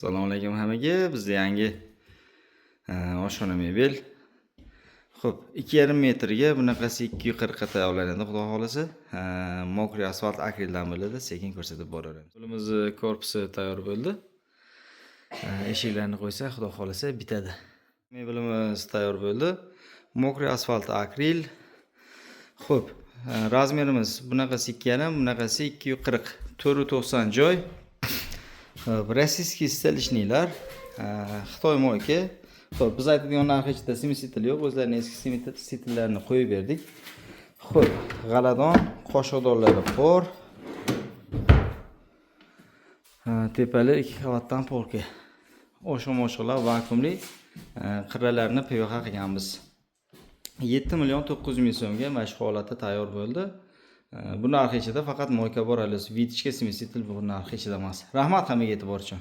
Assalomu alaykum hammaga. Bizda yangi oshxona mebel. Xo'p, 2,5 metrga bunaqasi 240 ta tayyorlanadi, xudo xolasa. Mokriy asfalt akrildan bo'ladi, sekin ko'rsatib boraveramiz. Yo'limizni korpusi tayyor bo'ldi. Eshiklarni qo'ysa, xudo xolasa bitadi. Mebelimiz tayyor bo'ldi. Mokriy asfalt akril. Xo'p, razmerimiz bunaqasi 2,5, bunaqasi 240. 490 joy. Rossiyskiy stelishniklar, Xitoy moyka. Xo'p, biz aytadigan narxi ichida simisitel yo'q, o'zlarining eski simisistellarini qo'yib berdik. Xo'p, g'aladon, qoshiqdonlari bor. Tepali 2 qavatdan polka. Oshiq-moshiqlar vakuumli, qirralarini PVH qilganmiz. 7,900,000 so'mga mana shu holatda tayyor bo'ldi. Bu narx ichida faqat moyka bor, vitishka simisitel bu narx ichida emas. Rahmat hammaga e'tibor uchun.